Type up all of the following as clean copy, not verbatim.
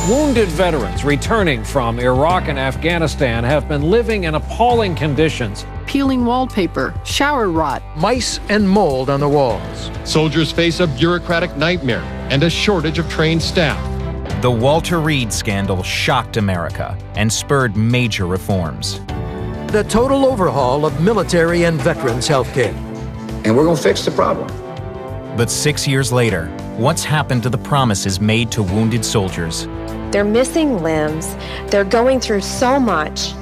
Wounded veterans returning from Iraq and Afghanistan have been living in appalling conditions. Peeling wallpaper, shower rot, mice and mold on the walls. Soldiers face a bureaucratic nightmare and a shortage of trained staff. The Walter Reed scandal shocked America and spurred major reforms. The total overhaul of military and veterans health care. And we're going to fix the problem. But 6 years later, what's happened to the promises made to wounded soldiers? They're missing limbs, they're going through so much,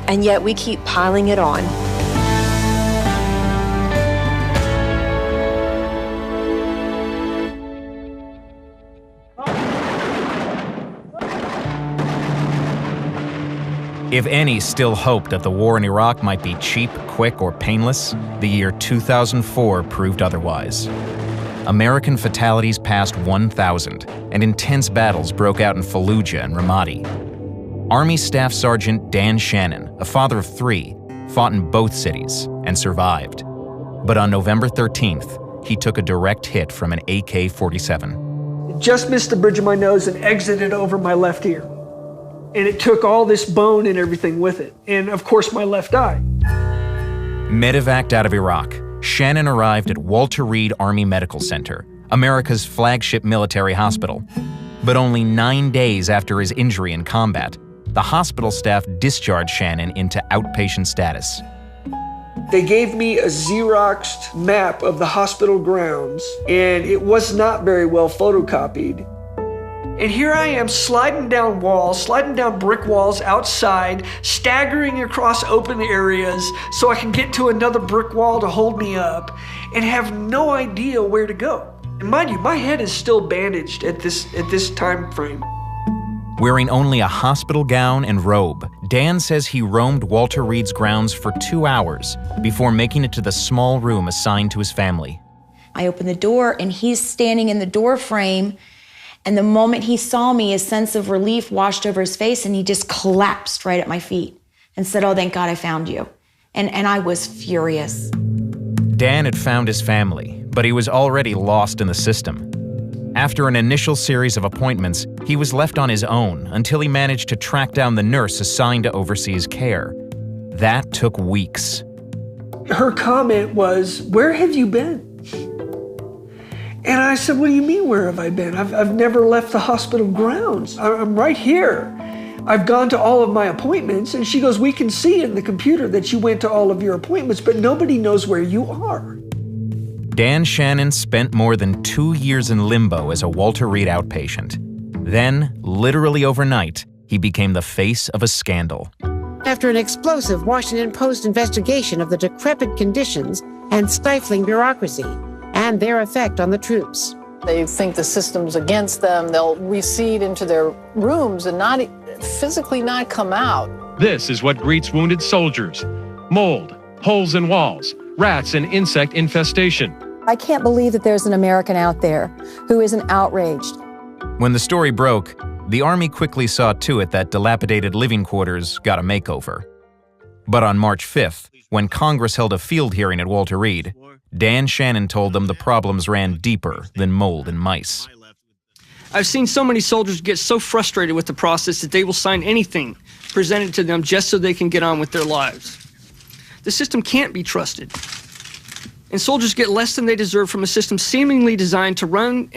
and yet we keep piling it on. If any still hoped that the war in Iraq might be cheap, quick, or painless, the year 2004 proved otherwise. American fatalities passed 1,000, and intense battles broke out in Fallujah and Ramadi. Army Staff Sergeant Dan Shannon, a father of 3, fought in both cities and survived. But on November 13th, he took a direct hit from an AK-47. It just missed the bridge of my nose and exited over my left ear. And it took all this bone and everything with it. And of course, my left eye. Medevaced out of Iraq, Shannon arrived at Walter Reed Army Medical Center, America's flagship military hospital. But only 9 days after his injury in combat, the hospital staff discharged Shannon into outpatient status. They gave me a Xeroxed map of the hospital grounds, and it was not very well photocopied. And here I am sliding down walls, sliding down brick walls outside, staggering across open areas so I can get to another brick wall to hold me up, and have no idea where to go. And mind you, my head is still bandaged at this time frame. Wearing only a hospital gown and robe, Dan says he roamed Walter Reed's grounds for 2 hours before making it to the small room assigned to his family. I opened the door and he's standing in the door frame. And the moment he saw me, a sense of relief washed over his face and he just collapsed right at my feet and said, "Oh, thank God I found you." And I was furious. Dan had found his family, but he was already lost in the system. After an initial series of appointments, he was left on his own until he managed to track down the nurse assigned to oversee his care. That took weeks. Her comment was, "Where have you been?" And I said, "What do you mean, where have I been? I've never left the hospital grounds. I'm right here. I've gone to all of my appointments." And she goes, "We can see in the computer that you went to all of your appointments, but nobody knows where you are." Dan Shannon spent more than 2 years in limbo as a Walter Reed outpatient. Then, literally overnight, he became the face of a scandal. After an explosive Washington Post investigation of the decrepit conditions and stifling bureaucracy, and their effect on the troops. They think the system's against them. They'll recede into their rooms and not physically not come out. This is what greets wounded soldiers. Mold, holes in walls, rats and insect infestation. I can't believe that there's an American out there who isn't outraged. When the story broke, the Army quickly saw to it that dilapidated living quarters got a makeover. But on March 5th, when Congress held a field hearing at Walter Reed, Dan Shannon told them the problems ran deeper than mold and mice. I've seen so many soldiers get so frustrated with the process that they will sign anything presented to them just so they can get on with their lives. The system can't be trusted. And soldiers get less than they deserve from a system seemingly designed to run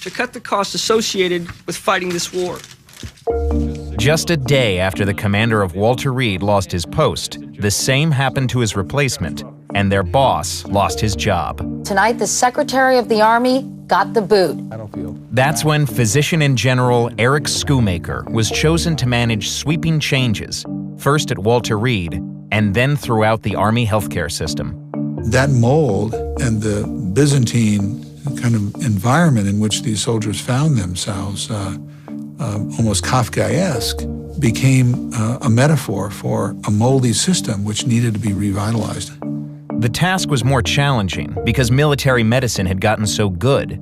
to cut the costs associated with fighting this war. Just a day after the commander of Walter Reed lost his post, the same happened to his replacement, and their boss lost his job. Tonight, the Secretary of the Army got the boot. That's when Physician General Eric Schoomaker was chosen to manage sweeping changes, first at Walter Reed and then throughout the Army healthcare system. That mold and the Byzantine kind of environment in which these soldiers found themselves, almost Kafkaesque, became a metaphor for a moldy system which needed to be revitalized. The task was more challenging because military medicine had gotten so good.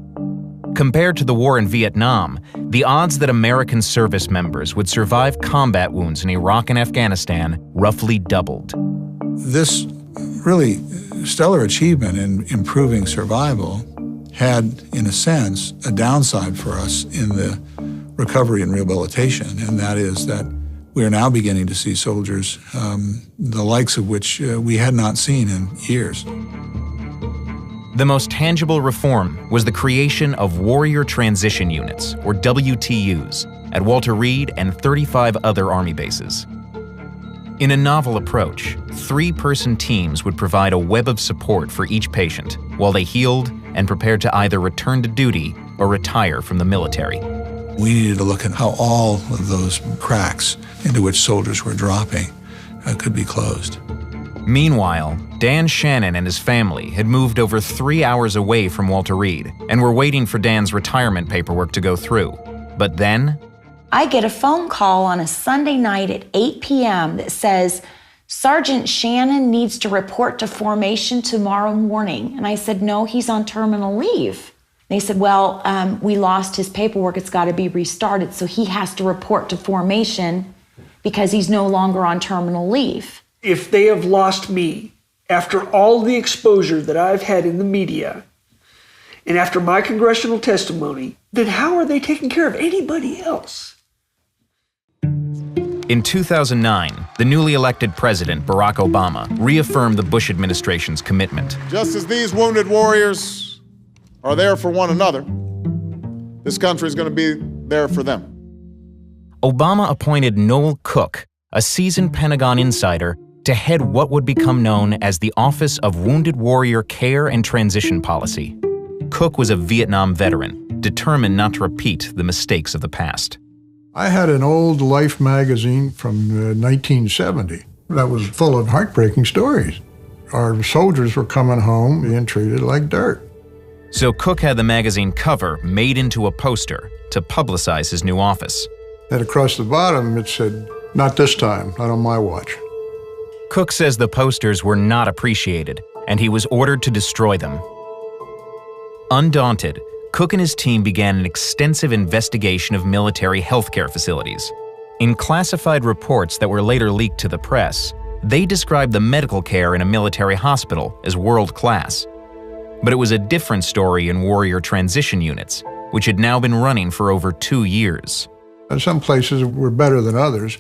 Compared to the war in Vietnam, the odds that American service members would survive combat wounds in Iraq and Afghanistan roughly doubled. This really stellar achievement in improving survival had, in a sense, a downside for us in the recovery and rehabilitation, and that is that we are now beginning to see soldiers, the likes of which we had not seen in years. The most tangible reform was the creation of Warrior Transition Units, or WTUs, at Walter Reed and 35 other Army bases. In a novel approach, 3-person teams would provide a web of support for each patient while they healed and prepared to either return to duty or retire from the military. We needed to look at how all of those cracks into which soldiers were dropping could be closed. Meanwhile, Dan Shannon and his family had moved over 3 hours away from Walter Reed and were waiting for Dan's retirement paperwork to go through. But then, I get a phone call on a Sunday night at 8 p.m. that says, Sergeant Shannon needs to report to formation tomorrow morning. And I said, no, he's on terminal leave. They said, well, we lost his paperwork. It's got to be restarted. So he has to report to formation because he's no longer on terminal leave. If they have lost me after all the exposure that I've had in the media and after my congressional testimony, then how are they taking care of anybody else? in 2009, the newly elected president, Barack Obama, reaffirmed the Bush administration's commitment. Just as these wounded warriors are there for one another, this country is going to be there for them. Obama appointed Noel Cook, a seasoned Pentagon insider, to head what would become known as the Office of Wounded Warrior Care and Transition Policy. Cook was a Vietnam veteran, determined not to repeat the mistakes of the past. I had an old Life magazine from 1970 that was full of heartbreaking stories. Our soldiers were coming home being treated like dirt. So Cook had the magazine cover made into a poster to publicize his new office. And across the bottom it said, "Not this time, not on my watch." Cook says the posters were not appreciated, and he was ordered to destroy them. Undaunted, Cook and his team began an extensive investigation of military healthcare facilities. In classified reports that were later leaked to the press, they described the medical care in a military hospital as world-class. But it was a different story in Warrior Transition Units, which had now been running for over 2 years. And some places were better than others,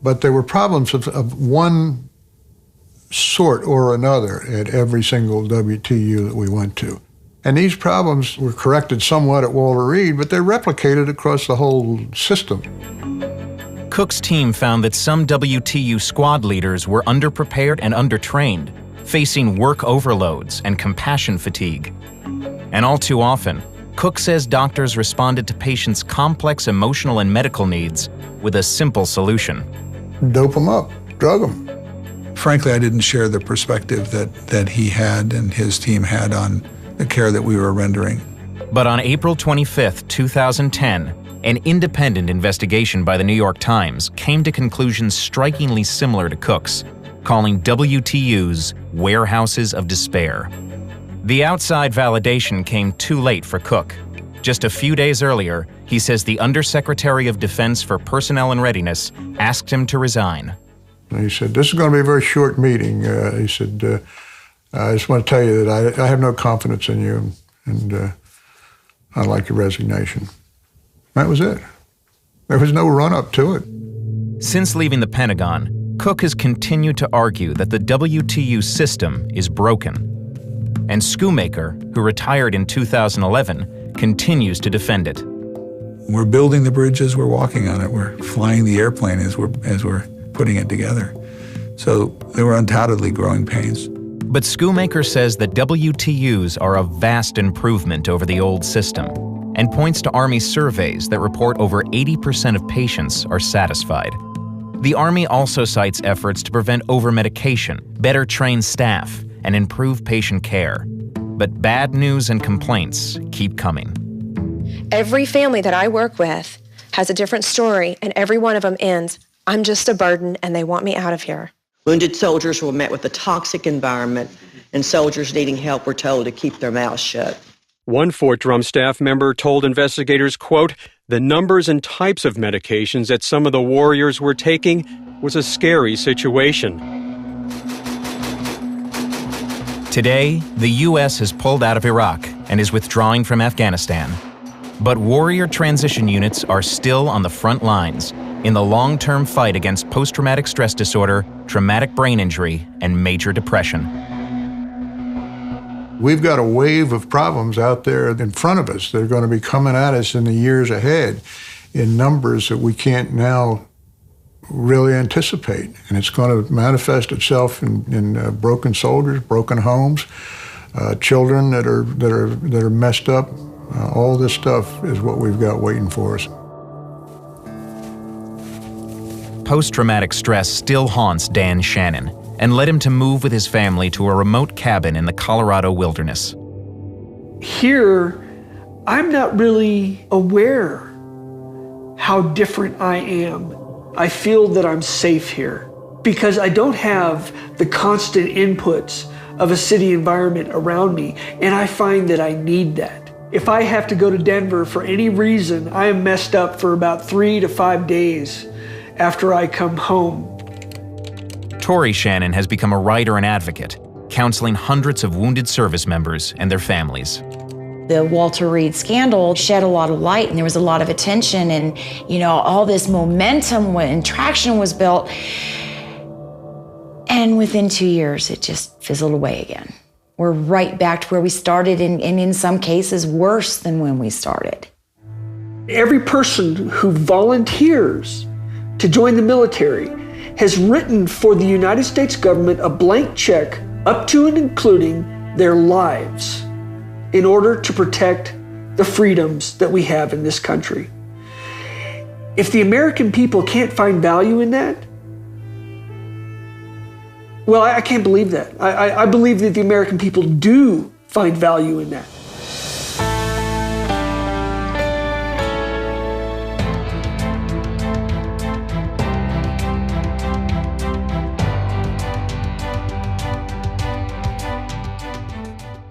but there were problems of one sort or another at every single WTU that we went to. And these problems were corrected somewhat at Walter Reed, but they're replicated across the whole system. Cook's team found that some WTU squad leaders were underprepared and undertrained, facing work overloads and compassion fatigue. And all too often, Cook says doctors responded to patients' complex emotional and medical needs with a simple solution. Dope them up, drug them. Frankly, I didn't share the perspective that he had and his team had on the care that we were rendering. But on April 25, 2010, an independent investigation by the New York Times came to conclusions strikingly similar to Cook's, calling WTUs warehouses of despair. The outside validation came too late for Cook. Just a few days earlier, he says the Undersecretary of Defense for Personnel and Readiness asked him to resign. And he said, "This is going to be a very short meeting." He said, "I just want to tell you that I have no confidence in you, and I'd like your resignation." That was it. There was no run-up to it. Since leaving the Pentagon, Cook has continued to argue that the WTU system is broken. And Schoonmaker, who retired in 2011, continues to defend it. We're building the bridges, we're walking on it, we're flying the airplane as we're putting it together. So there were undoubtedly growing pains. But Schoonmaker says that WTUs are a vast improvement over the old system and points to Army surveys that report over 80% of patients are satisfied. The Army also cites efforts to prevent over-medication, better trained staff, and improve patient care. But bad news and complaints keep coming. Every family that I work with has a different story, and every one of them ends, "I'm just a burden and they want me out of here." Wounded soldiers were met with a toxic environment, and soldiers needing help were told to keep their mouths shut. One Fort Drum staff member told investigators, quote, "The numbers and types of medications that some of the warriors were taking was a scary situation." Today, the U.S. has pulled out of Iraq and is withdrawing from Afghanistan. But warrior transition units are still on the front lines in the long-term fight against post-traumatic stress disorder, traumatic brain injury, and major depression. We've got a wave of problems out there in front of us that are going to be coming at us in the years ahead in numbers that we can't now really anticipate. And it's going to manifest itself in broken soldiers, broken homes, children that are messed up. All this stuff is what we've got waiting for us. Post-traumatic stress still haunts Dan Shannon and led him to move with his family to a remote cabin in the Colorado wilderness. Here, I'm not really aware how different I am. I feel that I'm safe here because I don't have the constant inputs of a city environment around me, and I find that I need that. If I have to go to Denver for any reason, I am messed up for about 3 to 5 days after I come home. Tori Shannon has become a writer and advocate, counseling hundreds of wounded service members and their families. The Walter Reed scandal shed a lot of light, and there was a lot of attention, and all this momentum and traction was built. And within 2 years, it just fizzled away again. We're right back to where we started, and in some cases, worse than when we started. Every person who volunteers to join the military has written for the United States government a blank check up to and including their lives in order to protect the freedoms that we have in this country. If the American people can't find value in that, well, I can't believe that. I believe that the American people do find value in that.